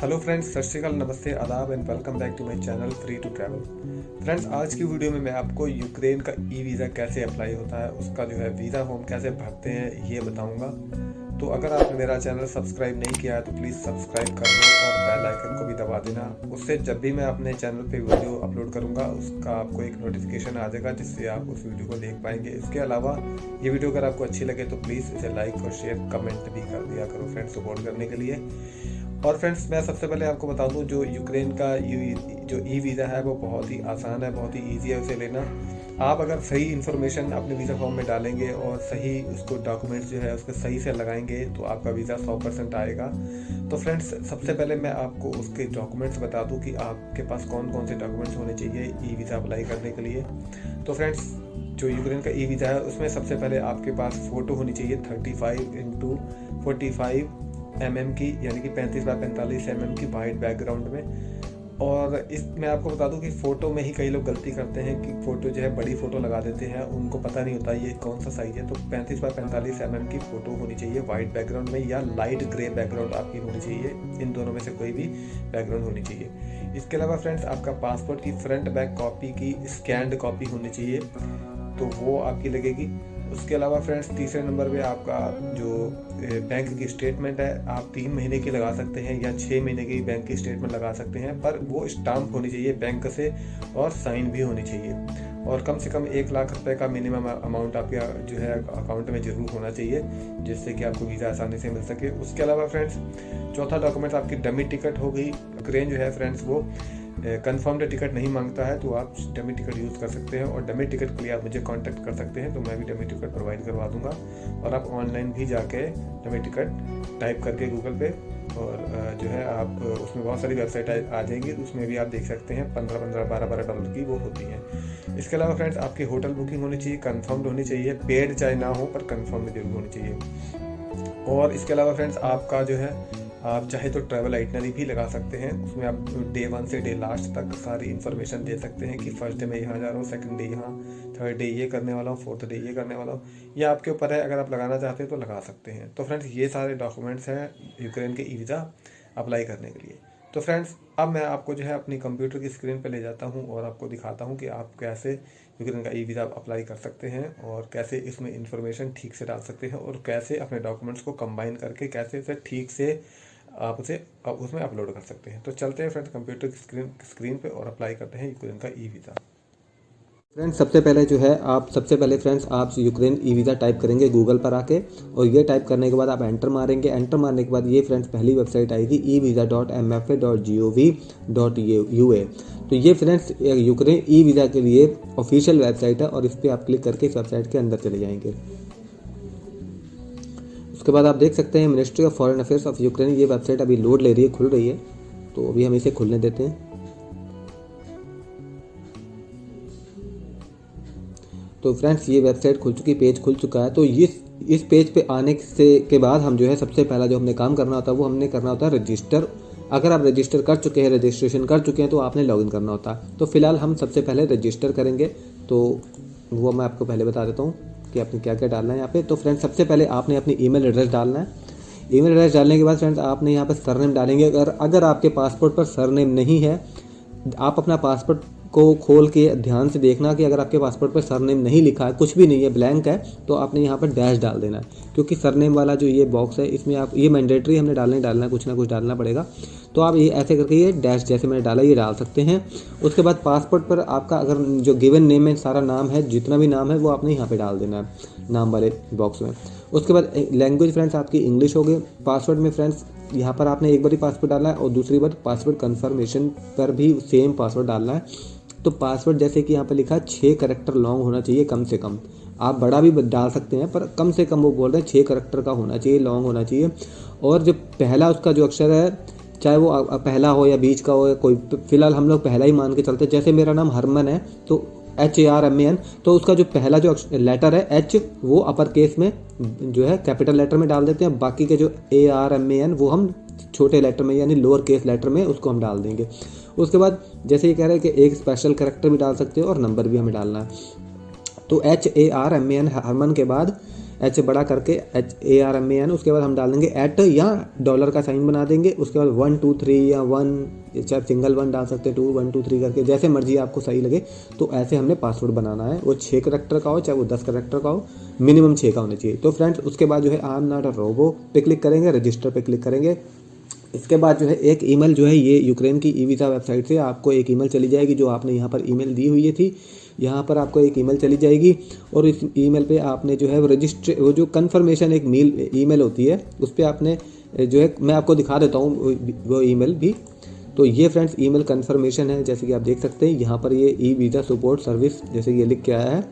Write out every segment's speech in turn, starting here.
Hello friends, सत श्री अकाल, नमस्ते, आदाब and welcome back to my channel free to travel. Friends, आज की वीडियो में मैं आपको यूक्रेन का ई वीज़ा कैसे अप्लाई होता है, उसका जो है वीज़ा फॉर्म कैसे भरते हैं ये बताऊंगा। तो अगर आपने मेरा चैनल सब्सक्राइब नहीं किया है तो प्लीज़ सब्सक्राइब कर दो और बेल आइकन को भी दबा देना। उससे जब भी मैं अपने चैनल पे वीडियो अपलोड करूँगा उसका आपको एक नोटिफिकेशन आ जाएगा जिससे आप उस वीडियो को देख पाएंगे। इसके अलावा ये वीडियो अगर आपको अच्छी लगे तो प्लीज़ इसे लाइक और शेयर कमेंट भी कर दिया करो फ्रेंड्स, सपोर्ट करने के लिए। और फ्रेंड्स, मैं सबसे पहले आपको बता दूं, जो यूक्रेन का जो ई वीज़ा है वो बहुत ही आसान है, बहुत ही ईजी है उसे लेना। आप अगर सही इन्फॉर्मेशन अपने वीज़ा फॉर्म में डालेंगे और सही उसको डॉक्यूमेंट्स जो है उसके सही से लगाएंगे तो आपका वीज़ा 100% आएगा। तो फ्रेंड्स, सबसे पहले मैं आपको उसके डॉक्यूमेंट्स बता दूं कि आपके पास कौन कौन से डॉक्यूमेंट्स होने चाहिए ई वीज़ा अप्लाई करने के लिए। तो फ्रेंड्स, जो यूक्रेन का ई वीज़ा है उसमें सबसे पहले आपके पास फ़ोटो होनी चाहिए 35x45 mm की, यानी कि 35x45 mm की वाइट बैकग्राउंड में। और मैं आपको बता दूं कि फ़ोटो में ही कई लोग गलती करते हैं कि फ़ोटो जो है बड़ी फ़ोटो लगा देते हैं, उनको पता नहीं होता ये कौन सा साइज़ है। तो 35x45 mm की फ़ोटो होनी चाहिए वाइट बैकग्राउंड में, या लाइट ग्रे बैकग्राउंड आपकी होनी चाहिए। इन दोनों में से कोई भी बैकग्राउंड होनी चाहिए। इसके अलावा फ्रेंड्स, आपका पासपोर्ट की फ्रंट बैक कॉपी की स्कैन्ड कॉपी होनी चाहिए, तो वो आपकी लगेगी। उसके अलावा फ्रेंड्स, तीसरे नंबर पे आपका जो बैंक की स्टेटमेंट है, आप 3 महीने की लगा सकते हैं या 6 महीने की बैंक की स्टेटमेंट लगा सकते हैं, पर वो स्टाम्प होनी चाहिए बैंक से और साइन भी होनी चाहिए। और कम से कम 1 लाख रुपए का मिनिमम अमाउंट आपके जो है अकाउंट में जरूर होना चाहिए, जिससे कि आपको वीज़ा आसानी से मिल सके। उसके अलावा फ्रेंड्स, चौथा डॉक्यूमेंट आपकी डमी टिकट हो गई। यूक्रेन जो है फ्रेंड्स वो कंफर्म्ड टिकट नहीं मांगता है, तो आप डमी टिकट यूज़ कर सकते हैं। और डमी टिकट के लिए आप मुझे कांटेक्ट कर सकते हैं, तो मैं भी डमी टिकट प्रोवाइड करवा दूंगा। और आप ऑनलाइन भी जाके डमी टिकट टाइप करके गूगल पे, और जो है आप उसमें बहुत सारी वेबसाइट आ जाएंगी, उसमें भी आप देख सकते हैं 15-15, 12-12 डॉलर की वो होती हैं। इसके अलावा फ्रेंड्स, आपकी होटल बुकिंग होनी चाहिए, कंफर्म्ड होनी चाहिए, पेड चाहे ना हो पर कंफर्म जरूर होनी चाहिए। और इसके अलावा फ्रेंड्स, आपका जो है आप चाहे तो ट्रैवल आइटनरी भी लगा सकते हैं, उसमें आप डे 1 से डे लास्ट तक सारी इन्फॉर्मेशन दे सकते हैं कि फर्स्ट डे मैं यहाँ जा रहा हूँ, सेकंड डे यहाँ, थर्ड डे ये करने वाला हूँ, फोर्थ डे ये करने वाला हूँ। ये आपके ऊपर है, अगर आप लगाना चाहते हैं तो लगा सकते हैं। तो फ्रेंड्स, ये सारे डॉक्यूमेंट्स हैं यूक्रेन के ई वीज़ा अप्लाई करने के लिए। तो फ्रेंड्स, अब मैं आपको जो है अपनी कंप्यूटर की स्क्रीन पर ले जाता हूँ और आपको दिखाता हूँ कि आप कैसे यूक्रेन का ई वीज़ा अप्लाई कर सकते हैं और कैसे इसमें इंफॉर्मेशन ठीक से डाल सकते हैं और कैसे अपने डॉक्यूमेंट्स को कंबाइन करके कैसे इसे ठीक से आप उसे उसमें अपलोड कर सकते हैं। तो चलते हैं फ्रेंड्स कंप्यूटर की स्क्रीन पे और अप्लाई करते हैं यूक्रेन का ई वीज़ा। फ्रेंड्स, सबसे पहले फ्रेंड्स आप यूक्रेन ई वीज़ा टाइप करेंगे गूगल पर आके, और ये टाइप करने के बाद आप एंटर मारेंगे। एंटर मारने के बाद ये फ्रेंड्स पहली वेबसाइट आएगी evisa.mfa.gov.ua। तो ये फ्रेंड्स यूक्रेन ई वीज़ा के लिए ऑफिशियल वेबसाइट है, और इस पर आप क्लिक करके इस वेबसाइट के अंदर चले जाएंगे। उसके बाद आप देख सकते हैं ministry of foreign affairs of Ukraine, ये वेबसाइट अभी लोड ले रही है, खुल रही है, तो अभी हम इसे खुलने देते हैं। तो फ्रेंड्स, ये वेबसाइट खुल चुकी, पेज खुल चुका है। तो इस पेज पे आने के बाद हम जो है सबसे पहला जो हमने काम करना होता है वो हमने करना होता है रजिस्टर। अगर आप रजिस्टर कर चुके हैं, रजिस्ट्रेशन कर चुके हैं, तो आपने लॉगिन करना होता है। तो फिलहाल हम सबसे पहले रजिस्टर करेंगे, तो वो मैं आपको पहले बता देता हूँ कि आपने क्या क्या डालना है यहाँ पे। तो फ्रेंड्स, सबसे पहले आपने अपनी ईमेल एड्रेस डालना है। ईमेल एड्रेस डालने के बाद फ्रेंड्स आपने यहाँ पर सरनेम डालेंगे। अगर आपके पासपोर्ट पर सरनेम नहीं है, आप अपना पासपोर्ट को खोल के ध्यान से देखना कि अगर आपके पासपोर्ट पर सरनेम नहीं लिखा है, कुछ भी नहीं है, ब्लैंक है, तो आपने यहाँ पर डैश डाल देना है, क्योंकि सरनेम वाला जो ये बॉक्स है इसमें आप ये मैंडेटरी हमने डालना है, कुछ ना कुछ डालना पड़ेगा। तो आप ये ऐसे करके ये डैश जैसे मैंने डाला ये डाल सकते हैं। उसके बाद पासपोर्ट पर आपका अगर जो गिवन नेम है, सारा नाम है, जितना भी नाम है वो आपने यहाँ पर डाल देना है नाम वाले बॉक्स में। उसके बाद लैंग्वेज फ्रेंड्स आपकी इंग्लिश हो गई। पासवर्ड में फ्रेंड्स यहाँ पर आपने एक बार ही पासवर्ड डालना है और दूसरी बार पासवर्ड कन्फर्मेशन पर भी सेम पासवर्ड डालना है। तो पासवर्ड जैसे कि यहाँ पर लिखा है 6 कैरेक्टर लॉन्ग होना चाहिए कम से कम। आप बड़ा भी डाल सकते हैं, पर कम से कम वो बोल रहे हैं 6 कैरेक्टर का होना चाहिए, लॉन्ग होना चाहिए। और जो पहला उसका जो अक्षर है, चाहे वो पहला हो या बीच का हो या कोई, फिलहाल हम लोग पहला ही मान के चलते हैं। जैसे मेरा नाम हरमन है तो HARMAN, तो उसका जो पहला जो लेटर है H वो अपर केस में जो है कैपिटल लेटर में डाल देते हैं। बाकी के जो ARMAN वो हम छोटे लेटर में यानी लोअर केस लेटर में उसको हम डाल देंगे। उसके बाद जैसे ये कह रहे हैं कि एक स्पेशल कैरेक्टर भी डाल सकते हो और नंबर भी हमें डालना है। तो HARMAN हरमन के बाद एच बड़ा करके HARMAN, उसके बाद हम डाल देंगे @ या डॉलर का साइन बना देंगे। उसके बाद 1 2 3 या 1, चाहे सिंगल 1 डाल सकते हैं, 2 1 2 3 करके, जैसे मर्जी आपको सही लगे। तो ऐसे हमने पासवर्ड बनाना है, वो 6 करैक्टर का हो चाहे वो 10 करैक्टर का हो, मिनिमम 6 का होना चाहिए। तो फ्रेंड्स उसके बाद जो है I am not a robot पे क्लिक करेंगे, रजिस्टर पे क्लिक करेंगे। इसके बाद जो है एक ईमेल जो है ये यूक्रेन की ई-वीज़ा वेबसाइट से आपको एक ईमेल चली जाएगी, जो आपने यहाँ पर ईमेल दी हुई थी, यहाँ पर आपको एक ईमेल चली जाएगी। और इस ईमेल पे आपने जो है वो जो कन्फर्मेशन एक ईमेल होती है, उस पर आपने जो है, मैं आपको दिखा देता हूँ वो ईमेल भी। तो ये फ्रेंड्स ईमेल कन्फर्मेशन है, जैसे कि आप देख सकते हैं यहाँ पर ये ई-वीज़ा सपोर्ट सर्विस जैसे ये लिख के आया है,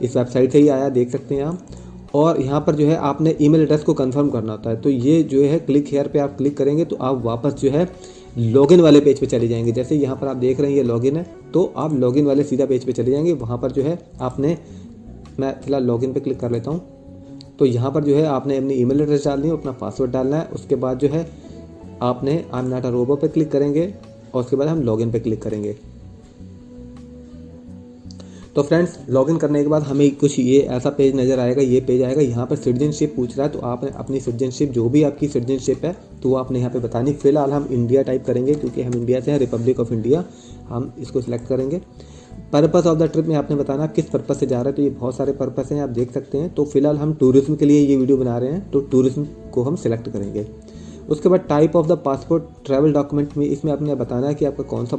इस वेबसाइट से ही आया, देख सकते हैं आप। और यहाँ पर जो है आपने ईमेल एड्रेस को कंफर्म करना होता है। तो ये जो है क्लिक हेयर पे आप क्लिक करेंगे तो आप वापस जो है लॉगिन वाले पेज पे चले जाएंगे। जैसे यहाँ पर आप देख रहे हैं ये लॉगिन है, तो आप लॉगिन वाले सीधा पेज पे चले जाएंगे। वहाँ पर जो है आपने, मैं फिलहाल लॉगिन पे क्लिक कर लेता हूँ। तो यहाँ पर जो है आपने अपनी ईमेल एड्रेस डालनी है, अपना पासवर्ड डालना है। उसके बाद जो है आपने I am not a robot पे क्लिक करेंगे और उसके बाद हम लॉगिन पे क्लिक करेंगे। तो फ्रेंड्स लॉगिन करने के बाद हमें कुछ ये ऐसा पेज नज़र आएगा, ये पेज आएगा। यहाँ पर सिटीजनशिप पूछ रहा है, तो आपने अपनी सिटीजनशिप, जो भी आपकी सिटीजनशिप है, तो वो आपने यहाँ पे बतानी। फिलहाल हम इंडिया टाइप करेंगे क्योंकि हम इंडिया से हैं, रिपब्लिक ऑफ इंडिया, हम इसको सिलेक्ट करेंगे। पर्पस ऑफ द ट्रिप में आपने बताना किस पर्पस से जा रहे हैं, तो ये बहुत सारे पर्पस हैं, आप देख सकते हैं। तो फिलहाल हम टूरिज्म के लिए ये वीडियो बना रहे हैं, तो टूरिज्म को हम सिलेक्ट करेंगे। उसके बाद type of the passport, travel document में इसमें आपने बताना है कि आपका कौन सा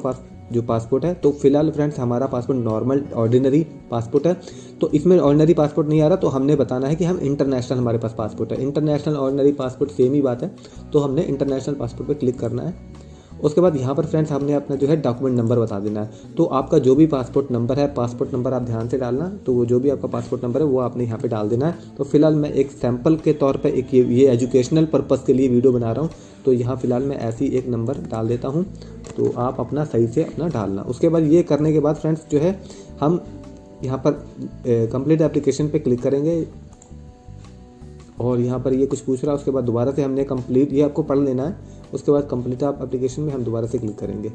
पासपोर्ट है। तो फिलहाल फ्रेंड्स हमारा पासपोर्ट नॉर्मल ऑर्डिनरी पासपोर्ट है, तो इसमें ऑर्डिनरी पासपोर्ट नहीं आ रहा, तो हमने बताना है कि हम इंटरनेशनल, हमारे पास पासपोर्ट है। इंटरनेशनल ऑर्डिनरी पासपोर्ट सेम ही बात है, तो हमने इंटरनेशनल पासपोर्ट पे क्लिक करना है। उसके बाद यहाँ पर फ्रेंड्स हमने अपना जो है डॉक्यूमेंट नंबर बता देना है। तो आपका जो भी पासपोर्ट नंबर है, पासपोर्ट नंबर आप ध्यान से डालना, तो वो जो भी आपका पासपोर्ट नंबर है वो आपने यहाँ पे डाल देना है। तो फिलहाल मैं एक सैंपल के तौर पे एक ये एजुकेशनल पर्पस के लिए वीडियो बना रहा हूँ, तो यहाँ फिलहाल मैं ऐसी एक नंबर डाल देता हूँ, तो आप अपना सही से अपना डालना। उसके बाद ये करने के बाद फ्रेंड्स जो है हम यहाँ पर कंप्लीट एप्लीकेशन पे क्लिक करेंगे और यहाँ पर ये कुछ पूछ रहा है। उसके बाद दोबारा से हमने कंप्लीट, ये आपको पढ़ लेना है। उसके बाद कंप्लीट आप एप्लीकेशन में हम दोबारा से क्लिक करेंगे।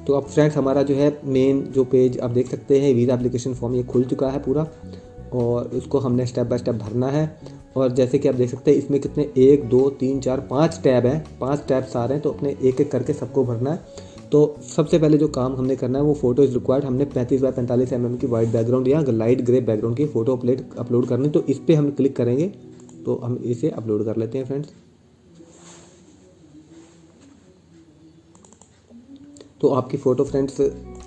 तो अब फ्रेंड्स हमारा जो है मेन जो पेज आप देख सकते हैं, वीज़ा एप्लीकेशन फॉर्म ये खुल चुका है पूरा, और उसको हमने स्टेप बाय स्टेप भरना है। और जैसे कि आप देख सकते हैं इसमें कितने 1 2 3 4 5 टैब हैं, 5 टैब्स आ रहे हैं, तो अपने एक एक करके सबको भरना है। तो सबसे पहले जो काम हमने करना है वो फोटो इज़ रिक्वायर्ड, हमने 35 बाय 45 mm की वाइट बैकग्राउंड या लाइट ग्रे बैकग्राउंड की फ़ोटो अपलोड करनी। तो इस पर हम क्लिक करेंगे, तो हम इसे अपलोड कर लेते हैं फ्रेंड्स। तो आपकी फ़ोटो फ्रेंड्स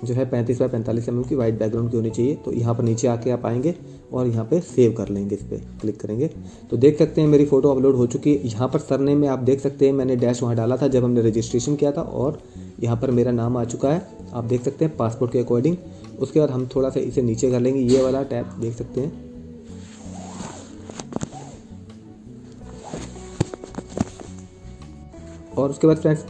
जो है 35 बाय 45 mm की वाइट बैकग्राउंड की होनी चाहिए। तो यहाँ पर नीचे आके आप आएंगे और यहाँ पे सेव कर लेंगे, इस पर क्लिक करेंगे। तो देख सकते हैं मेरी फ़ोटो अपलोड हो चुकी है। यहाँ पर सरनेम में आप देख सकते हैं मैंने डैश वहाँ डाला था जब हमने रजिस्ट्रेशन किया था, और यहाँ पर मेरा नाम आ चुका है, आप देख सकते हैं पासपोर्ट के अकॉर्डिंग। उसके बाद हम थोड़ा सा इसे नीचे कर लेंगे, ये वाला टैब देख सकते हैं। और उसके बाद फ्रेंड्स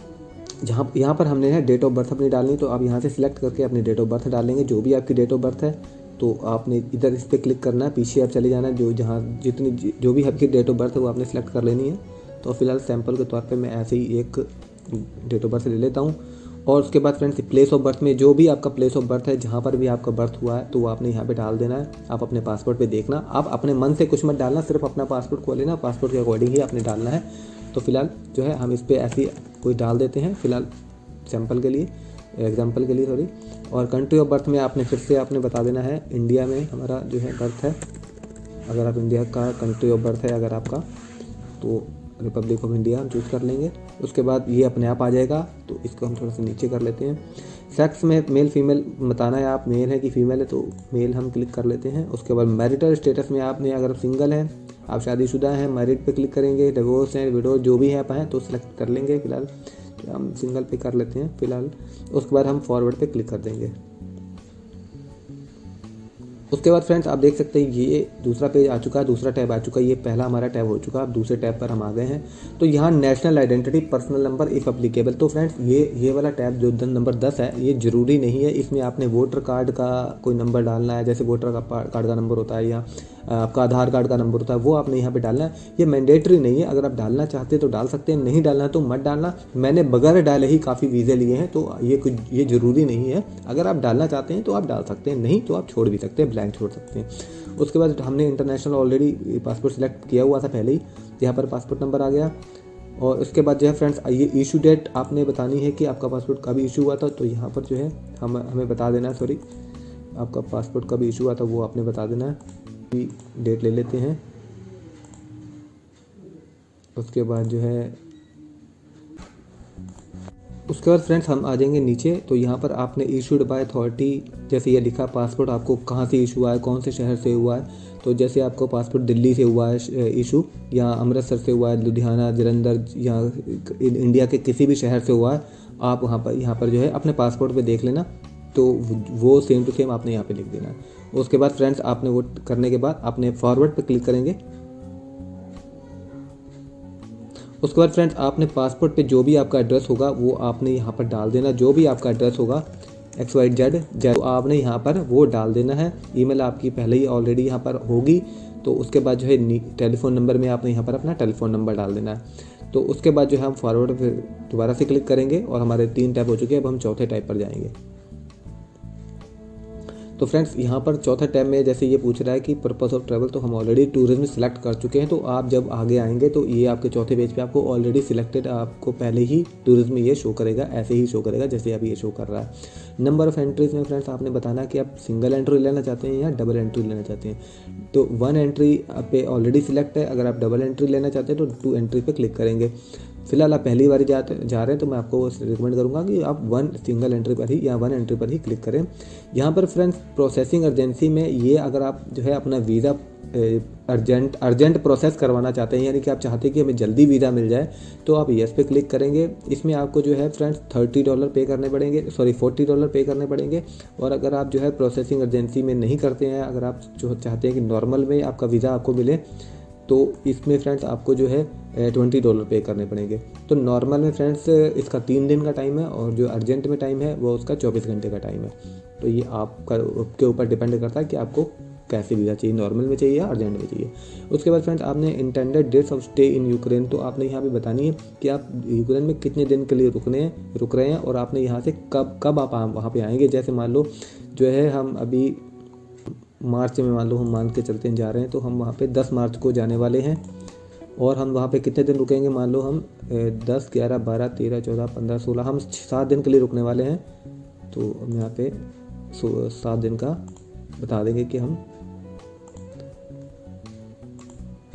यहाँ पर हमने है डेट ऑफ बर्थ अपनी डालनी, तो आप यहाँ से सिलेक्ट करके अपनी डेट ऑफ बर्थ डालेंगे, जो भी आपकी डेट ऑफ बर्थ है। तो आपने इधर इस पर क्लिक करना है, पीछे आप चले जाना है, जो भी आपकी डेट ऑफ बर्थ है वो आपने सेलेक्ट कर लेनी है। तो फिलहाल सैंपल के तौर पे मैं ऐसे ही एक डेट ऑफ बर्थ ले लेता हूँ। और उसके बाद फ्रेंड्स प्लेस ऑफ बर्थ में जो भी आपका प्लेस ऑफ बर्थ है, जहाँ पर भी आपका बर्थ हुआ है, तो वो आपने यहाँ पे डाल देना है। आप अपने पासपोर्ट पे देखना, आप अपने मन से कुछ मत डालना, सिर्फ अपना पासपोर्ट खोल लेना, पासपोर्ट के अकॉर्डिंग ही आपने डालना है। तो फिलहाल जो है हम इस पर ऐसे ही कोई डाल देते हैं फिलहाल सैंपल के लिए, एग्जाम्पल के लिए सॉरी। और कंट्री ऑफ बर्थ में आपने फिर से आपने बता देना है इंडिया में हमारा जो है बर्थ है। अगर आप इंडिया का कंट्री ऑफ बर्थ है अगर आपका, तो रिपब्लिक ऑफ इंडिया हम चूज़ कर लेंगे। उसके बाद ये अपने आप आ जाएगा, तो इसको हम थोड़ा सा नीचे कर लेते हैं। सेक्स में मेल फीमेल बताना है, आप मेल है कि फीमेल है, तो मेल हम क्लिक कर लेते हैं। उसके बाद मैरिटल स्टेटस में आपने अगर सिंगल हैं, आप शादीशुदा हैं, मैरिड पे क्लिक करेंगे, डिवोर्स हैं, विडो जो भी है आप हैं तो सिलेक्ट कर लेंगे। फिलहाल हम सिंगल पे कर लेते हैं फिलहाल। उसके बाद हम फॉरवर्ड पे क्लिक कर देंगे। उसके बाद फ्रेंड्स आप देख सकते हैं ये दूसरा पेज आ चुका है, दूसरा टैब आ चुका है। ये पहला हमारा टैब हो चुका है, अब दूसरे टैब पर हम आ गए हैं। तो यहाँ national identity personal number if applicable. तो फ्रेंड्स ये वाला टैब जो नंबर 10 है, ये ज़रूरी नहीं है। इसमें आपने वोटर कार्ड का कोई नंबर डालना है, जैसे वोटर कार्ड का नंबर होता है, या आपका आधार कार्ड का नंबर होता है वो आपने यहाँ पे डालना है। ये मैंडेटरी नहीं है, अगर आप डालना चाहते हैं तो डाल सकते हैं, नहीं डालना है तो मत डालना। मैंने बगैर डाले ही काफ़ी वीज़े लिए हैं, तो ये ज़रूरी नहीं है। अगर आप डालना चाहते हैं तो आप डाल सकते हैं, नहीं तो आप छोड़ भी सकते हैं, ब्लैंक छोड़ सकते हैं। उसके बाद हमने इंटरनेशनल ऑलरेडी पासपोर्ट सिलेक्ट किया हुआ था पहले ही, यहाँ पर पासपोर्ट नंबर आ गया। और उसके बाद जो है फ्रेंड्स ये इशू डेट आपने बतानी है कि आपका पासपोर्ट कब इशू हुआ था, तो यहाँ पर जो है हमें बता देना है, सॉरी आपका पासपोर्ट कब इशू हुआ था वो आपने बता देना है। डेट ले लेते हैं। उसके बाद जो है उसके बाद फ्रेंड्स हम आ जाएंगे नीचे, तो यहाँ पर आपने इशूड बाय अथॉरिटी, जैसे ये लिखा पासपोर्ट आपको कहाँ से इशू हुआ है, कौन से शहर से हुआ है। तो जैसे आपको पासपोर्ट दिल्ली से हुआ है इशू, या अमृतसर से हुआ है, लुधियाना, जलंधर, या इंडिया के किसी भी शहर से हुआ है, आप यहाँ पर जो है अपने पासपोर्ट पे देख लेना, तो वो सेम टू सेम आपने यहाँ पे लिख देना है। उसके बाद फ्रेंड्स आपने वो करने के बाद आपने फॉरवर्ड पे क्लिक करेंगे। उसके बाद फ्रेंड्स आपने पासपोर्ट पे जो भी आपका एड्रेस होगा वो आपने यहाँ पर डाल देना, जो भी आपका एड्रेस होगा XYZ तो आपने यहाँ पर वो डाल देना है। ईमेल आपकी पहले ही ऑलरेडी यहाँ पर होगी, तो उसके बाद जो है टेलीफोन नंबर में आपने यहाँ पर अपना टेलीफोन नंबर डाल देना है। तो उसके बाद जो है हम फॉरवर्ड फिर दोबारा से क्लिक करेंगे और हमारे 3 टैप हो चुके हैं, अब हम चौथे टैप पर जाएंगे। तो फ्रेंड्स यहाँ पर चौथा टैब में जैसे ये पूछ रहा है कि पर्पस ऑफ ट्रैवल, तो हम ऑलरेडी टूरिज्म सेलेक्ट कर चुके हैं। तो आप जब आगे आएंगे तो ये आपके चौथे पेज पे आपको ऑलरेडी सिलेक्टेड, आपको पहले ही टूरिज्म ये शो करेगा, ऐसे ही शो करेगा जैसे अभी ये शो कर रहा है। नंबर ऑफ एंट्रीज में फ्रेंड्स आपने बताना कि आप सिंगल एंट्री लेना चाहते हैं या डबल एंट्री लेना चाहते हैं। तो 1 एंट्री पे ऑलरेडी सिलेक्ट है, अगर आप डबल एंट्री लेना चाहते हैं तो 2 एंट्री पे क्लिक करेंगे। फिलहाल आप पहली बार जा रहे हैं तो मैं आपको रिकमेंड करूंगा कि आप 1 सिंगल एंट्री पर ही या 1 एंट्री पर ही क्लिक करें। यहाँ पर फ्रेंड्स प्रोसेसिंग अर्जेंसी में ये अगर आप जो है अपना वीज़ा अर्जेंट प्रोसेस करवाना चाहते हैं, यानी कि आप चाहते हैं कि हमें जल्दी वीज़ा मिल जाए, तो आप येस पे क्लिक करेंगे। इसमें आपको जो है फ्रेंड्स $30 पे करने पड़ेंगे, सॉरी $40 पे करने पड़ेंगे। और अगर आप जो है प्रोसेसिंग अर्जेंसी में नहीं करते हैं, अगर आप जो चाहते हैं कि नॉर्मल में आपका वीज़ा आपको मिले, तो इसमें फ्रेंड्स आपको जो है $20 पे करने पड़ेंगे। तो नॉर्मल में फ्रेंड्स इसका 3 दिन का टाइम है और जो अर्जेंट में टाइम है वो उसका 24 घंटे का टाइम है। तो ये आपके ऊपर डिपेंड करता है कि आपको कैसे वीज़ा चाहिए, नॉर्मल में चाहिए या अर्जेंट में चाहिए। उसके बाद फ्रेंड्स आपने intended dates of stay in Ukraine, तो आपने यहाँ पे बतानी है कि आप यूक्रेन में कितने दिन के लिए रुक रहे हैं और आपने यहाँ से कब आप वहाँ पे आएंगे। जैसे मान लो जो है हम अभी मार्च में मान लो हम मान के चलते हैं जा रहे हैं, तो हम वहाँ पे 10 मार्च को जाने वाले हैं और हम वहाँ पे कितने दिन रुकेंगे, मान लो हम 10, 11, 12, 13, 14, 15, 16 हम 7 दिन के लिए रुकने वाले हैं। तो हम यहाँ पे 7 दिन का बता देंगे कि हम,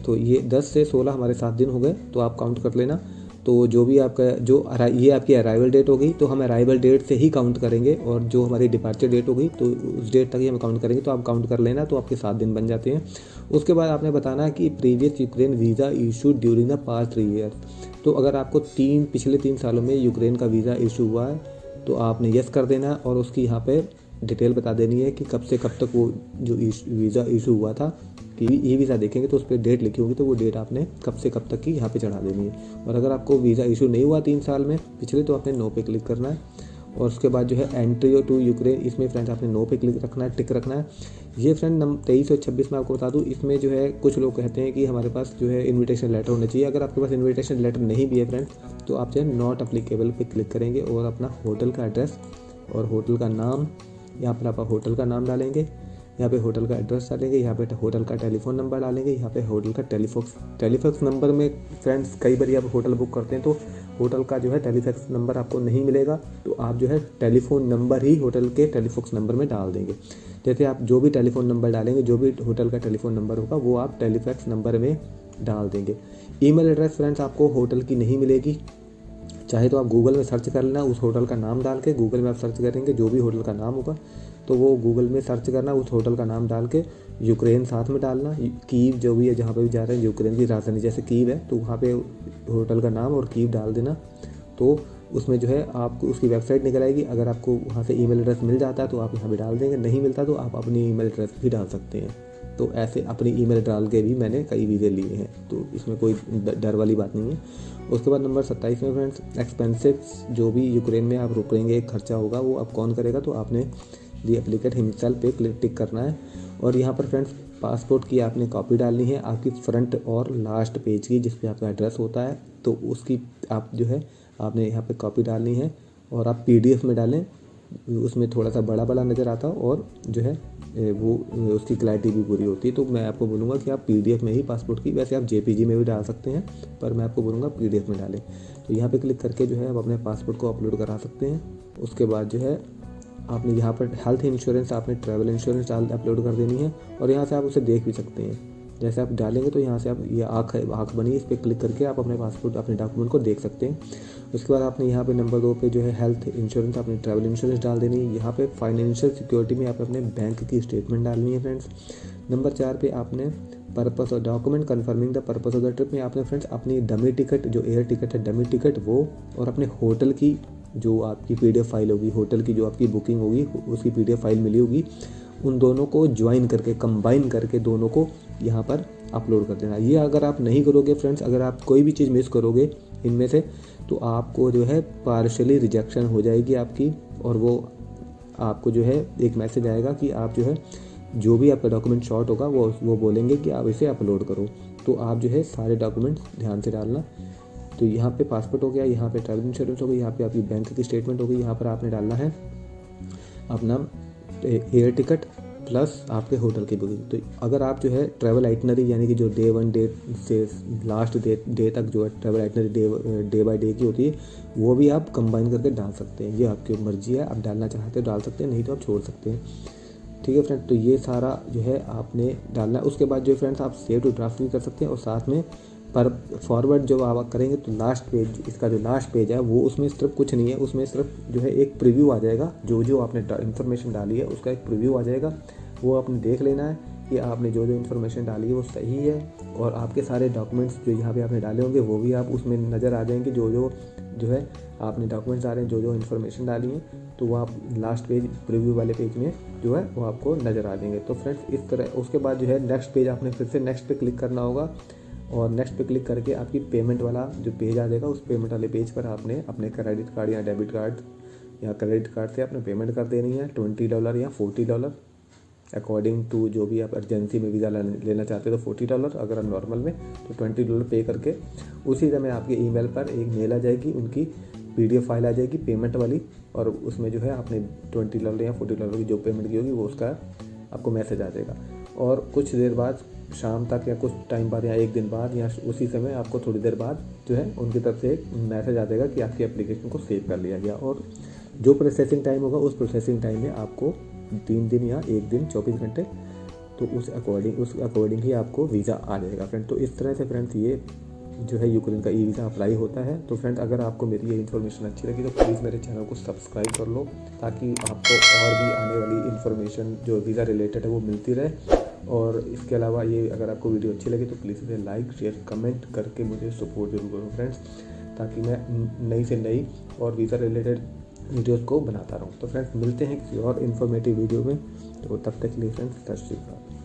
तो ये 10 से 16 हमारे 7 दिन हो गए, तो आप काउंट कर लेना। तो जो भी आपका ये आपकी अराइवल डेट होगी तो हम अराइवल डेट से ही काउंट करेंगे, और जो हमारी डिपार्चर डेट होगी तो उस डेट तक ही हम काउंट करेंगे। तो आप काउंट कर लेना, तो आपके 7 दिन बन जाते हैं। उसके बाद आपने बताना कि previous Ukraine visa issued during the past 3 years. तो अगर आपको पिछले 3 सालों में यूक्रेन का वीज़ा इशू हुआ है तो आपने येस कर देना, और उसकी यहाँ पे डिटेल बता देनी है कि कब से कब तक वो जो वीज़ा इशू हुआ था, कि ये वीज़ा देखेंगे तो उस पर डेट लिखी होगी, तो वो डेट आपने कब से कब तक की यहाँ पे चढ़ा देनी है। और अगर आपको वीज़ा इशू नहीं हुआ 3 साल में पिछले, तो आपने नो पे क्लिक करना है। और उसके बाद जो है एंट्री टू यूक्रेन, इसमें फ्रेंड्स आपने नो पे क्लिक रखना है, टिक रखना है। ये फ्रेंड 23 और 26 में आपको बता दूँ, इसमें जो है कुछ लोग कहते हैं कि हमारे पास जो है इन्विटेशन लेटर होना चाहिए। अगर आपके पास इन्विटेशन लेटर नहीं भी है फ्रेंड्स, तो आप जो है नॉट अप्लीकेबल पे क्लिक करेंगे और अपना होटल का एड्रेस और होटल का नाम, यहाँ पर आप होटल का नाम डालेंगे, यहाँ पे होटल का एड्रेस डालेंगे, यहाँ पे होटल का टेलीफोन नंबर डालेंगे, यहाँ पे होटल का टेलीफैक्स नंबर में फ्रेंड्स कई बार आप होटल बुक करते हैं तो होटल का जो है टेलीफैक्स नंबर आपको नहीं मिलेगा, तो आप जो है टेलीफोन नंबर ही होटल के टेलीफैक्स नंबर में डाल देंगे। जैसे आप जो भी टेलीफोन नंबर डालेंगे, जो भी होटल का टेलीफोन नंबर होगा वो आप टेलीफैक्स नंबर में डाल देंगे। ईमेल एड्रेस फ्रेंड्स आपको होटल की नहीं मिलेगी, चाहे तो आप गूगल में सर्च कर लेना, उस होटल का नाम डाल के गूगल में आप सर्च करेंगे, जो भी होटल का नाम होगा तो वो गूगल में सर्च करना, उस होटल का नाम डाल के यूक्रेन साथ में डालना। कीव जो भी है, जहाँ पे भी जा रहे हैं, यूक्रेन की राजधानी जैसे कीव है, तो वहाँ पे होटल का नाम और कीव डाल देना। तो उसमें जो है आपको उसकी वेबसाइट निकल आएगी। अगर आपको वहाँ से ईमेल एड्रेस मिल जाता है तो आप यहाँ पे डाल देंगे, नहीं मिलता तो आप अपनी ईमेल एड्रेस भी डाल सकते हैं। तो ऐसे अपनी ईमेल डाल के भी मैंने कई वीज़े लिए हैं, तो इसमें कोई डर वाली बात नहीं है। उसके बाद नंबर 27 में फ्रेंड्स एक्सपेंसेस, जो भी यूक्रेन में आप रुकेंगे खर्चा होगा वो अब कौन करेगा, तो आपने दी एप्लीकेट हिमसेल्फ पे टिक करना है। और यहाँ पर फ्रेंड्स पासपोर्ट की आपने कॉपी डालनी है आपकी फ्रंट और लास्ट पेज की, जिस पे आपका एड्रेस होता है, तो उसकी आप जो है आपने यहाँ पे कॉपी डालनी है और आप PDF में डालें, उसमें थोड़ा सा बड़ा बड़ा नज़र आता है और जो है वो उसकी क्लैरिटी भी पूरी होती है। तो मैं आपको बोलूँगा कि आप PDF में ही पासपोर्ट की, वैसे आप JPG में भी डाल सकते हैं, पर मैं आपको बोलूँगा PDF में डालें। तो यहाँ पे क्लिक करके जो है आप अपने पासपोर्ट को अपलोड करा सकते हैं। उसके बाद जो है आपने यहाँ पर हेल्थ इंश्योरेंस, आपने ट्रैवल इंश्योरेंस अपलोड कर देनी है और यहाँ से आप उसे देख भी सकते हैं। जैसे आप डालेंगे तो यहाँ से आप ये आँख बनी है, इस पर क्लिक करके आप अपने पासपोर्ट अपने डॉक्यूमेंट को देख सकते हैं। उसके बाद आपने यहाँ पे नंबर 2 पे जो है हेल्थ इंश्योरेंस, आपने ट्रैवल इंश्योरेंस डाल देनी है। यहाँ पे फाइनेंशियल सिक्योरिटी में आप अपने बैंक की स्टेटमेंट डालनी है फ्रेंड्स। नंबर 4 पे आपने पर्पस और document confirming the purpose of the trip में आपने फ्रेंड्स अपनी डमी टिकट, जो एयर टिकट है डमी टिकट वो, और अपने होटल की जो आपकी PDF फाइल होगी, होटल की जो आपकी बुकिंग होगी उसकी PDF फाइल मिली होगी, उन दोनों को ज्वाइन करके, कंबाइन करके दोनों को यहाँ पर अपलोड कर देना। ये अगर आप नहीं करोगे फ्रेंड्स, अगर आप कोई भी चीज़ मिस करोगे इनमें से, तो आपको जो है पार्शली रिजेक्शन हो जाएगी आपकी, और वो आपको जो है एक मैसेज आएगा कि आप जो है जो भी आपका डॉक्यूमेंट शॉर्ट होगा वो बोलेंगे कि आप इसे अपलोड करो। तो आप जो है सारे डॉक्यूमेंट्स ध्यान से डालना। तो यहाँ पे पासपोर्ट हो गया, यहाँ पे ट्रैवल इंश्योरेंस हो गई, यहाँ पे आपकी बैंक की स्टेटमेंट हो गई, यहाँ पर आपने डालना है अपना एयर टिकट प्लस आपके होटल की बुकिंग। तो अगर आप जो है ट्रैवल आइटनरी, यानी कि जो डे 1 डे से लास्ट डे तक जो है travel itinerary day by day की होती है, वो भी आप कंबाइन करके डाल सकते हैं। ये आपकी मर्जी है, आप डालना चाहते हो डाल सकते हैं, नहीं तो आप छोड़ सकते हैं। ठीक है फ्रेंड, तो ये सारा जो है आपने डालना है। उसके बाद जो फ्रेंड्स आप सेव टू ड्राफ्ट भी कर सकते हैं, और साथ में पर फॉरवर्ड जब आप करेंगे तो लास्ट पेज, इसका जो लास्ट पेज है वो, उसमें सिर्फ कुछ नहीं है, उसमें सिर्फ जो है एक प्रीव्यू आ जाएगा, जो आपने इन्फॉर्मेशन डाली है उसका एक प्रीव्यू आ जाएगा। वो आपने देख लेना है कि आपने जो इन्फॉर्मेशन डाली है वो सही है, और आपके सारे डॉक्यूमेंट्स जो यहाँ पे आपने डाले होंगे वो भी आप उसमें नज़र आ जाएंगे। जो है आपने डॉक्यूमेंट्स डाले हैं, जो इन्फॉर्मेशन डाली है, तो वो आप लास्ट पेज प्रीव्यू वाले पेज में जो है वो आपको नज़र आ जाएंगे। तो फ्रेंड्स इस तरह, उसके बाद जो है नेक्स्ट पेज आपने फिर से नेक्स्ट पे क्लिक करना होगा, और नेक्स्ट पे क्लिक करके आपकी पेमेंट वाला जो पेज आ जाएगा, उस पेमेंट वाले पेज पर आपने अपने क्रेडिट कार्ड या डेबिट कार्ड या क्रेडिट कार्ड से आपने पेमेंट कर देनी है, $20 या $40 अकॉर्डिंग टू जो भी आप अर्जेंसी में वीज़ा लेना चाहते हो तो $40, अगर नॉर्मल में तो $20 पे करके उसी समय आपके ईमेल पर एक मेल आ जाएगी, उनकी PDF फाइल आ जाएगी पेमेंट वाली, और उसमें जो है आपने $20 या $40 की जो पेमेंट की होगी वो उसका आपको मैसेज आ जाएगा। और कुछ देर बाद शाम तक या कुछ टाइम बाद या एक दिन बाद या उसी समय आपको थोड़ी देर बाद जो है उनकी तरफ से एक मैसेज आ जाएगा कि आपकी एप्लीकेशन को सेव कर लिया गया, और जो प्रोसेसिंग टाइम होगा उस प्रोसेसिंग टाइम में आपको 3 दिन या 1 दिन 24 घंटे, तो उस अकॉर्डिंग ही आपको वीज़ा आ जाएगा फ्रेंड। तो इस तरह से फ्रेंड्स ये जो है यूक्रेन का ई-वीज़ा अप्लाई होता है। तो फ्रेंड्स अगर आपको मेरी ये इन्फॉर्मेशन अच्छी लगी तो प्लीज़ मेरे चैनल को सब्सक्राइब कर लो, ताकि आपको और भी आने वाली इन्फॉर्मेशन जो वीज़ा रिलेटेड है वो मिलती रहे। और इसके अलावा ये अगर आपको वीडियो अच्छी लगी तो प्लीज़ इसे लाइक शेयर कमेंट करके मुझे सपोर्ट जरूर करो फ्रेंड्स, ताकि मैं नई से नई और वीज़ा रिलेटेड वीडियोज़ को बनाता रहूँ। तो फ्रेंड्स मिलते हैं किसी और इन्फॉर्मेटिव वीडियो में, तो तब तक के लिए फ्रेंड्स सत श्री अकाल।